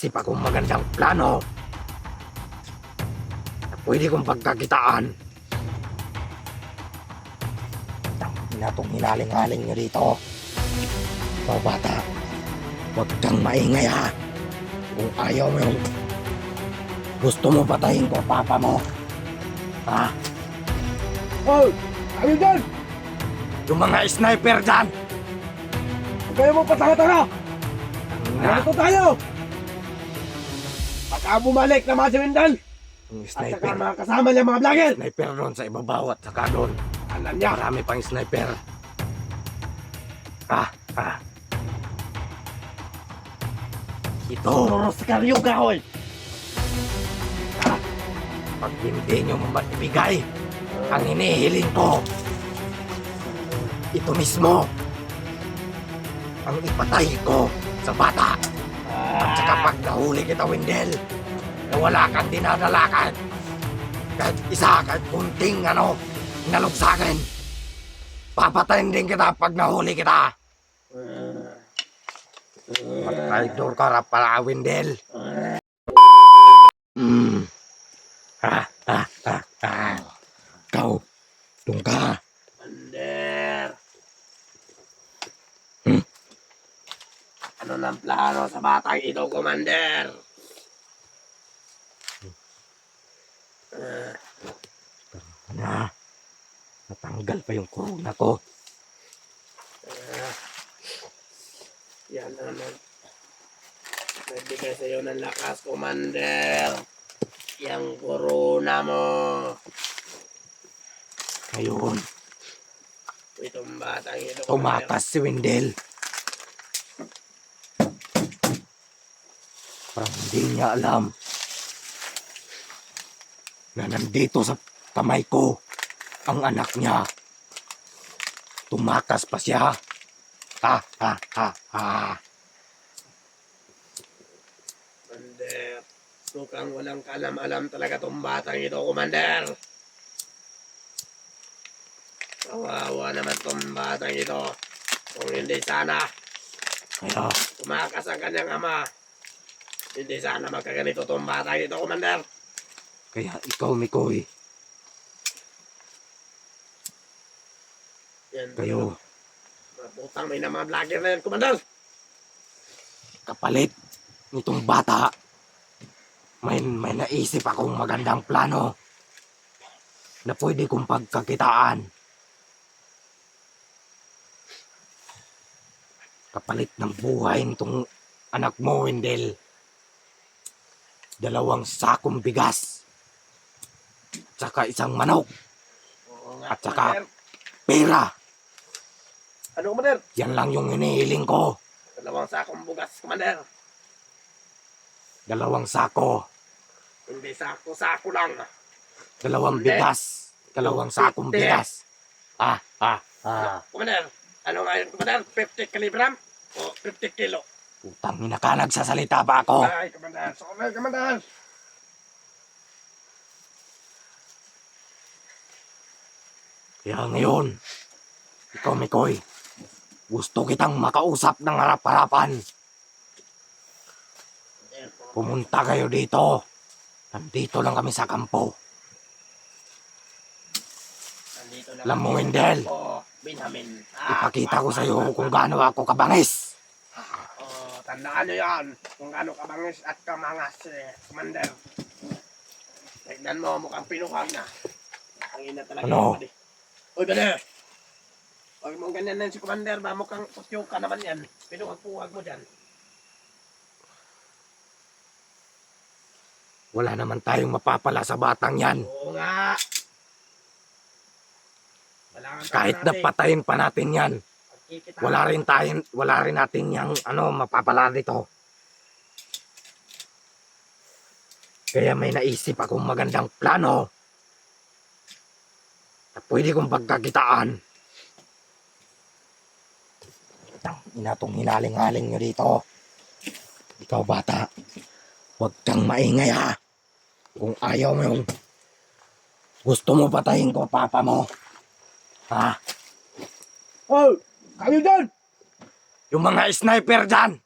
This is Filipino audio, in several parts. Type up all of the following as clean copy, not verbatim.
Isip akong magandang plano na pwede kong pagkakitaan. Tangina tong hinaling-haling nyo dito. Ikaw bata, huwag kang maingay ha. Kung ayaw mo yung gusto mo patayin ko papa mo. Ha? Oh! Ano dyan? Yung mga sniper dyan! Huwag kayo mo patanga-tanga! Na, Narito tayo! Baka bumalik na mga siwindal! yung At saka sniper. mga kasama niya mga vlogger! Sniper doon sa ibabaw at saka doon. Alam niya! Marami pang sniper. Ito. Oros karyo ka, hoy! Pag hindi nyo maibigay ang hinihiling ko, ito mismo ang ipatay ko sa bata. At saka pag nahuli kita, Wendell, na wala kang dinadalakan, kahit isa, kahit kunting nalog sa akin, papatayin din kita pag nahuli kita. Mag-traitor ka na pala, Wendell. Ikaw, doon ka. Commander! Ano ng plano sa batang ito, Commander? Natanggal pa yung corona ko. Yan naman. Nagbigay sa'yo ng lakas, Commander. Yang corona mo. Ngayon, Itong batang ito, tumakas si Wendell. Parang hindi niya alam na nandito sa kamay ko ang anak niya. Tumakas pa siya. Commander, mukhang walang kalam-alam talaga itong batang ito, Commander. Kawawa naman itong batang ito. Kung hindi sana, Kaya, tumakas ang kanyang ama. Hindi sana magkaganito itong batang ito, Commander. kaya ikaw, Mikoy, Yan, kayo, maputang may na mga vlogger na yan, Commander. kapalit nitong bata, may naisip akong magandang plano na pwede kong pagkakitaan. Kapalit ng buhay nitong anak mo, Wendell. 2 sakong bigas. At saka isang manok. Oo nga, At saka- Commander. Pera. Ano, Commander? Yan lang yung hinihiling ko. 2 sakong bugas, Commander. 2 sako. Hindi sako-sako lang. 2 bigas. 2 sakong bigas. Commander, ano nga yun, Commander? 50 kilogram o 50 kilo? Putang ina ka, nagsasalita pa ako. Ay, Commander. Sorry, Commander. Kaya ngayon, ikaw, Mikoy, gusto kitang makausap ng harap-harapan. Pumunta kayo dito. Nandito lang kami sa kampo. Nandito na Alam mo, kami. Wendell, Oh, Benjamin. ipakita ko sa iyo kung gaano ako kabangis. Oh, tandaan nyo yan. Kung gaano kabangis at kamangas, Commander. Tignan mo, mukhang pinuhag na. Ang ina talaga Ano? yung padi. Uy, Commander. Huwag mong ganyan na si Commander ba? Mukhang tutyo ka naman yan. Pinuhag-puhag mo dyan. Wala naman tayong mapapala sa batang yan. Oo nga. Wala kang Kahit natin. napatayin pa natin yan, Pagkikita- wala rin natin yung mapapala dito. Kaya may naisip akong magandang plano na pwede kong pagkakitaan. Ina tong hinaling-haling nyo dito. Ikaw bata, huwag kang maingay ha. Kung ayaw mo yung gusto mo patayin ko papa mo. Ha? Oh! Kayo dyan! Yung mga sniper dyan!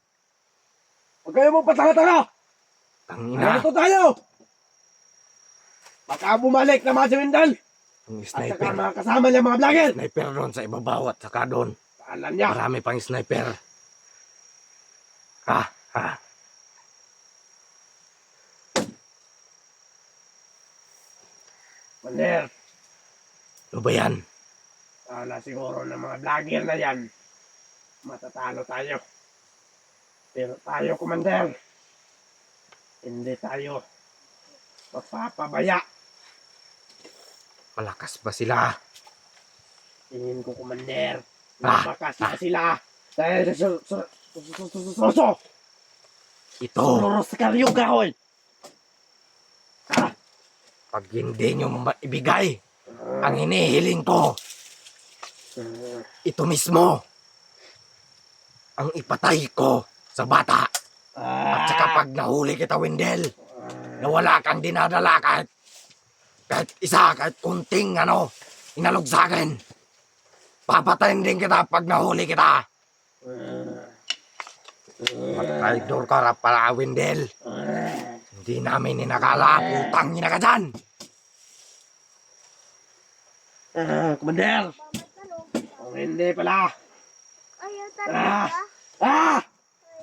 Huwag kayo mo patanga-tanga! Tangina. Narito tayo! Baka bumalik naman si Wendell! Ang At saka sniper. mga kasama niya mga vlogger! Sniper doon sa ibabaw at saka doon. Paalam niya! Marami pang sniper. Ha. Commander, Ano ba yan? sana siguro ng mga vlogger na yan, matatalo tayo. Pero tayo, Commander, hindi tayo magpapabaya. Malakas ba sila? Tingin ko, Commander, Ah, malakas na sila. Dahil sa suso, Ito. suros sa karyong kahoy. Pag hindi nyo maibigay ang hinihiling ko, ito mismo ang ipatay ko sa bata. At saka pag nahuli kita, Wendell, na wala kang dinadala kahit isa, kahit kunting inalog sa akin, papatayin din kita pag nahuli kita. Traidor ka pala, Wendell. Hindi namin inakala, putang ina ka dyan. Commander, kung hindi pala. Ayaw Ah! talaga. Ah!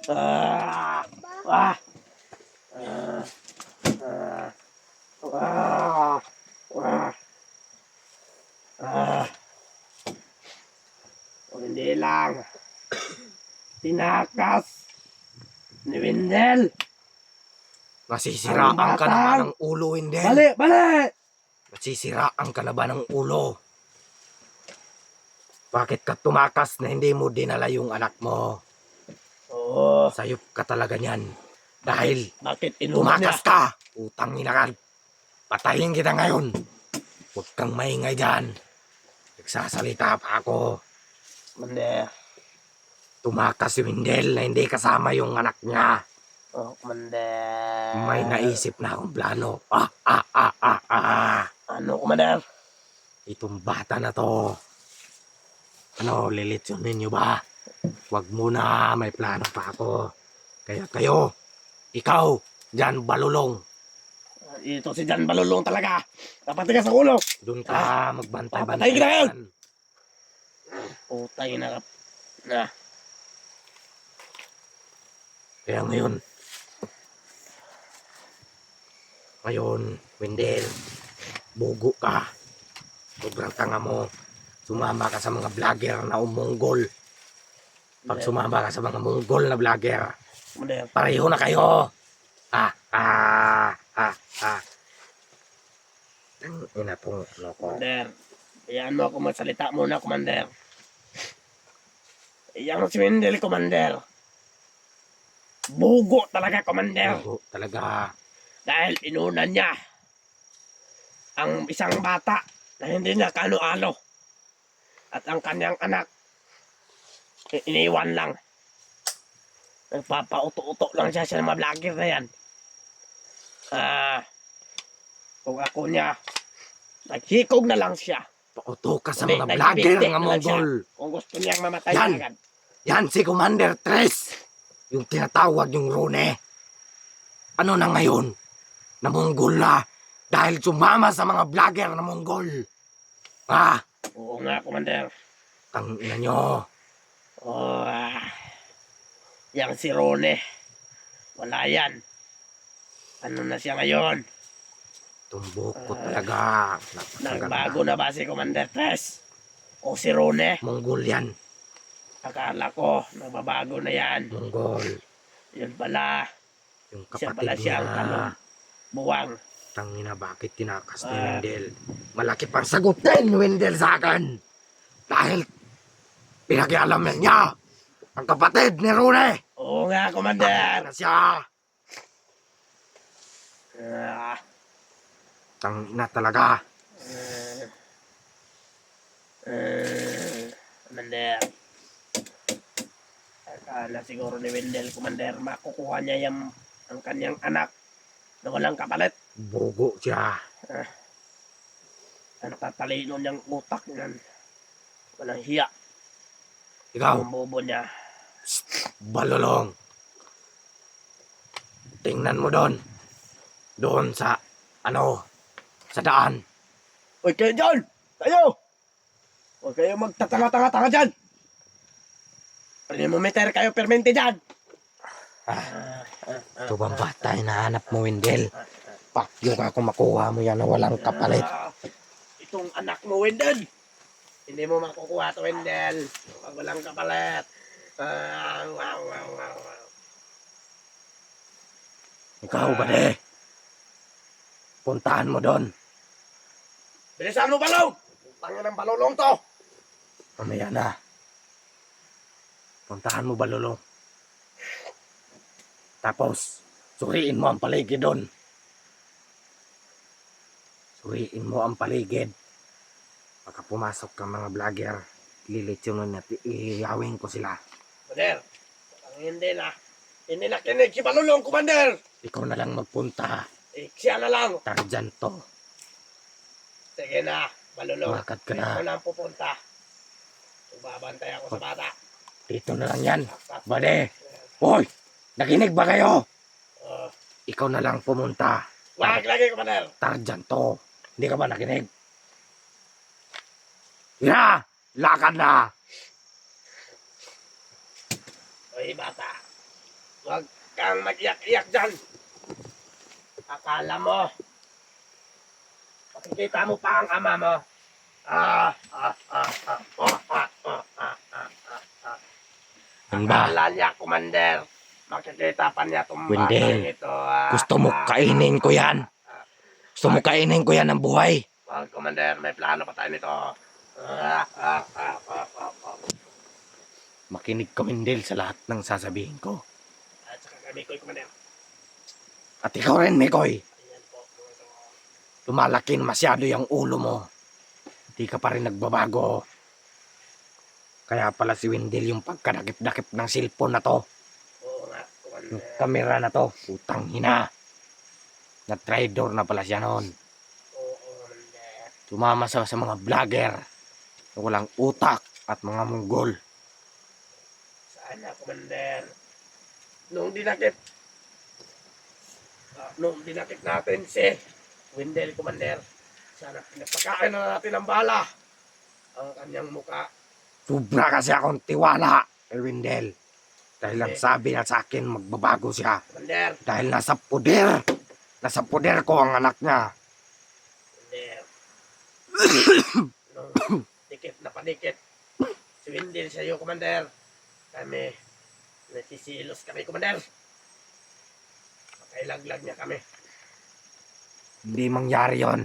Ah! Ah! Ah! Ah! Ah! Kung hindi lang tinakas ni Wendell. Masisira ang kanaban ng ulo, Wendell. Bali! Bali! Masisira ang kanaban ng ulo. Bakit ka tumakas na hindi mo dinala yung anak mo? Oo. Sayop ka talaga niyan. Dahil Bakit inuman niya? tumakas ka. Utang ina ka. Patayin kita ngayon. Huwag kang maingay dyan. Nagsasalita pa ako. Commander. Tumakas si Wendell na hindi kasama yung anak niya. Oh, Commander. May naisip na akong plano. Ano, Commander? Itong bata na to. Lilitsyonin niyo ba? Huwag muna, may plano pa ako. Kaya kayo, ikaw, dyan balulong. Ito si Jan Balulong talaga. Dapat ka sa ulo. Doon ka magbantay-bantay. Papatayin kita ngayon! dyan. Putay na. Na. Kaya ngayon, Wendell, bugo ka. Sobrang tanga mo. Sumama ka sa mga vlogger na umonggol. Pag sumama ka sa mga monggol na vlogger, Commander. pareho na kayo. Ina tong ko. Commander. Hayaan mo ako magsalita muna, Commander. Iyang si Wendell, Commander. Bugo talaga, Commander. Bugo talaga. Dahil inunan niya ang isang bata na hindi niya kano-ano. At ang kanyang anak, iniwan lang. Nagpapauto-uto lang siya sa mga vlogger na yan. Kung ako niya, naghikog na lang siya. Pauto ka sa Hindi, mga vlogger nagbibigti nga na lang siya. monggol. Kung gusto niyang mamatay Yan. agad. Yan si Commander Tres. Yung tinatawag yung Rone. Ano na ngayon? Namonggol na. Dahil sumama sa mga vlogger na monggol. Oo nga, Commander. Tangina nyo. Yang si Rone. Wala yan. Ano na siya ngayon? Tumbok ko talaga. Nagbago na ba si Commander Tess? O si Rone? Monggol yan. Akala ko, nagbabago na yan. Monggol. Yun pala, Yung siya kapatid pala siya ang niya. tanong. Buwang. Tangina, bakit tinakas ni Wendell? Malaki pang sagutin ni Wendell sa akin. Dahil pinakialaman niya ang kapatid ni Rune. Oo nga, Commander. Na siya. Ah, Tangina talaga. Commander. Akala siguro ni Wendell, Commander, makukuha niya ang kanyang anak na walang kapalit. Bogo siya. Ang tatalino niyang utak niyan. Walang hiya. Ikaw, Ang bobo niya. balulong. Tingnan mo doon. Doon sa, sa daan. Uy, kayo dyan! Tayo! Huwag kayo magtatanga-tanga-tanga dyan! Termometer kayo permente dyan! Ito bang bata hinahanap mo, Wendell? Pakyo ka kung makuha mo yan na walang kapalit. Itong anak mo, Wendell! Hindi mo makukuha to, Wendell. Pag walang kapalit. Wow. Ikaw ba de? Puntahan mo doon. Bilisan mo, balong! Tangin ng balulong to! Mamaya na. Puntahan mo balulong. Tapos, suriin mo ang paligid doon. Suriin mo ang paligid. Baka pumasok kang mga vlogger. Lilitsyonon at iiyawin ko sila. Commander, hindi na kinig si balulong, Commander! Ikaw na lang magpunta. Siya na lang! Tarzan to. Sige na, balulong. Bakit ka na? Ako na ang pupunta. Babantay ako sa bata. Dito na lang yan. Bade. Hoy! Nakinig ba kayo? Ikaw na lang pumunta. Wag lagi, Commander! Tarzan to. Hindi ka ba nakinig? Ya! Lakad na! Uy, bata. Huwag kang mag-iyak-iyak dyan. Akala mo, makikita mo pa ang ama mo. Ano ba? Akala niya, Commander. Makikita pa niya itong Wendell, ito. Gusto mo kainin ko yan? Gusto mo kainin ko yan ng buhay? Wag, Commander. May plano pa tayo nito. Makinig ka, Wendell, sa lahat ng sasabihin ko. At saka kami ko, Commander. At ikaw rin, Mikoy. Ayan po. Lumalaki na masyado yung ulo mo. Hindi ka pa rin nagbabago. Kaya pala si Wendell yung pagkadakip-dakip ng cellphone na to. Oo nga, Commander. Yung kamera na to. Putang hina. Na-traitor na pala siya noon. Oo, Commander. Sumama sa mga vlogger. Na walang utak at mga munggol. Sana, Commander. Nung dinakip natin si Wendell, Commander, sana pinapakain na natin ang bala ang kanyang muka. Sobra kasi akong tiwala kay Wendell. Dahil lang sabi na sa akin magbabago siya. Commander, Dahil nasa poder. Nasa poder ko ang anak niya. Commander. Nung dikit na padikit si Wendell sa iyo, Commander, kami nasisilos kami, Commander. Makailaglag niya kami. Hindi mangyari yon.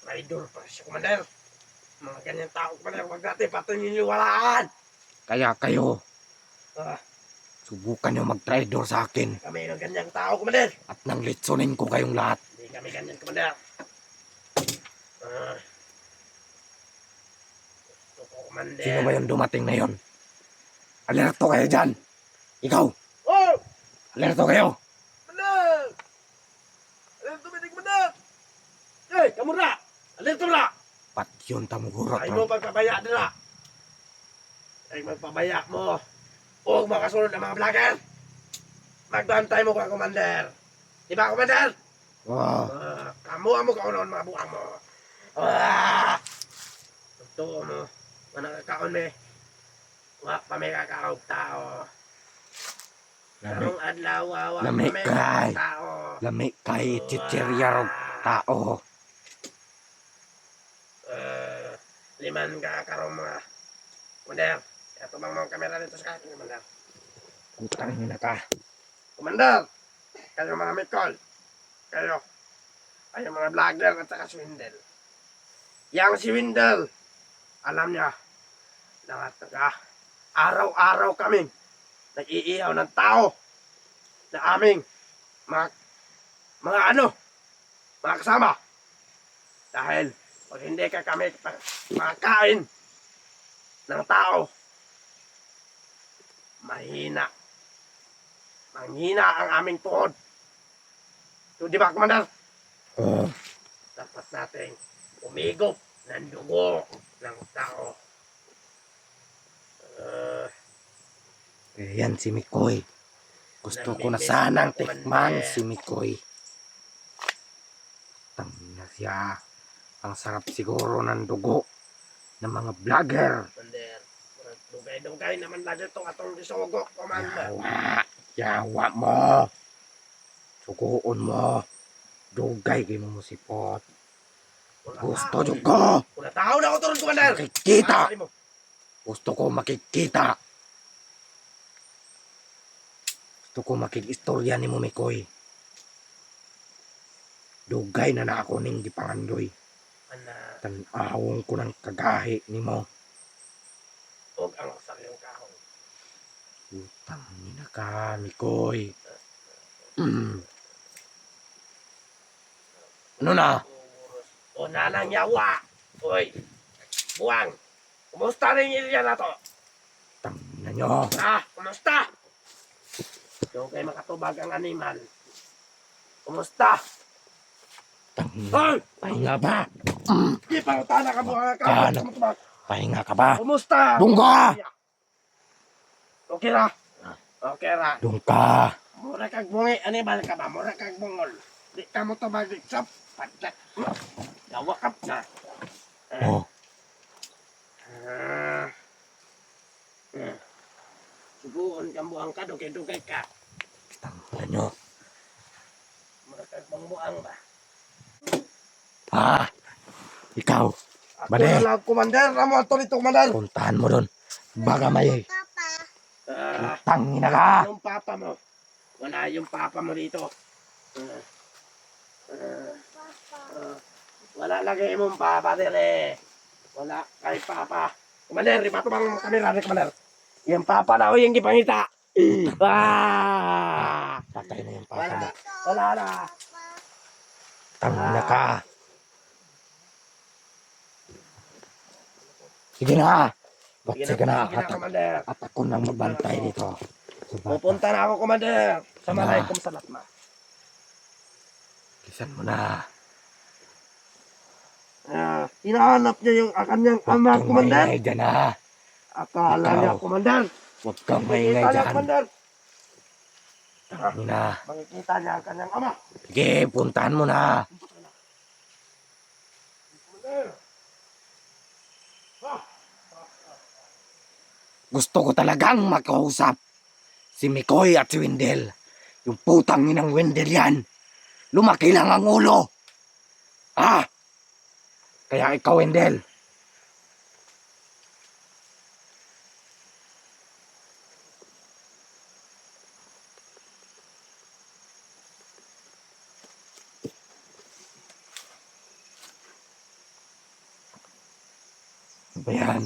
Traidor pa siya, Commander. Mga ganyan tao, Commander, huwag natin patuniniwalaan. Kaya kayo, Ah, subukan nyo mag-traitor sa akin. kami ng ganyang tao, Commander. At nang litsunin ko kayong lahat. Hindi kami ganyan, Commander. Gusto ko, Commander. Sino ba yung dumating na yon? Alerto kayo dyan. Ikaw, Oh! alerto kayo. Commander! Alerto, Commander, Commander! Hey, kamura! Alerto na! Pat yun tamugurot. Ay mo pagpabaya na. Ay magpabaya mo. Huwag makasunod ng mga vlogger. Magbantay mo ka, Commander. Di ba, Commander? Wow. Kamuha mo ka unon, mga buang mo. Tugtuo mo. Manakakaon me. Wak pa may kakaog tao. Karong adlaw, wak pa Lamig may kay. kakaog tao. Lami kay chichirya rog tao. Liman ka karong mga Commander. Ito bang mga kamera dito sa akin, Commander. Putang ina ka. Commander, kayo mga Mikol, kayo mga vlogger at saka si Wendell. Yang si Wendell, alam niya, na araw-araw kami nag-iihaw ng tao na aming mga kasama. Dahil pag hindi ka kami makain ng tao, manghina ang aming tuhod. So, di ba, Commander? Oh, Dapat nating umigop ng dugo ng tao. yan si Mikoy. Gusto ko na sanang tikman si Mikoy. siya. Ang sarap siguro ng dugo ng mga vlogger. Commander. Dugay-dugay naman lagi itong atong gisugok, Commander. Yawa mo. Suguon mo. Dugay kayo mo sipot. Gusto nyo ko. Wala tao na ako to ron, Commander. Makikita. Sali mo. Gusto ko makikita. Gusto ko makikistorya ni mo, Mikoy. Dugay na ako ning gipangandoy. Ana, Tanawon ko ng kagahi ni mo. huwag ang sakyong kahon. Utang nina ka, Mikoy. Ano na? O nanang yawa. Uy, buwang. Kumusta rin yung area na to? Tangina nyo. Kumusta? Yung kayo makatubag ang animal. Kumusta? Tangina. Hoy! Pahinga ba? Di pa utana ka buwang ka. Kana. Pahinga ka ba? Kumusta? Dungga! Okay ra. Okay ra. Doon ka. Mura kag bungi, animal ka ba? Mura kag bungol. Di ka mo tubag di sap. Patla. Yawa ka na. Oh, Subukan ka buang ka, dugay-dugay ka. tangina nyo. Mura kag buang ba? Ikaw. Ako Bade. na lang, Commander. Ramo ato nito, Commander. Puntahan mo doon. Baka may tangina ka. Yung papa mo. Wala yung papa mo dito. Wala lagi mong papa dire. Wala kay papa. Commander, iba ito bang kamera ni Commander? Yung papa na o yung gipangita. Patay na yung papa mo. Wala na. Tangina ka. Sige na. Sige na. Commander. At ako nang magbantay dito. Pupunta na ako, Commander. Sa Malaykom Salat na. Kisan mo na. Hinahanap niya yung kanyang ama, Huwag kang Commander. maingay dyan ha. Akala Ikaw. niya, Commander. Huwag kang maingay Makikita niya, dyan. Commander. Tangina. Makikita niya ang kanyang ama. Sige, puntahan mo na. Commander. Gusto ko talagang makausap si Mikoy at si Wendell. Yung putang inang Wendell yan. Lumaki lang ang ulo. Kaya ikaw, Wendell. Ano ba yan?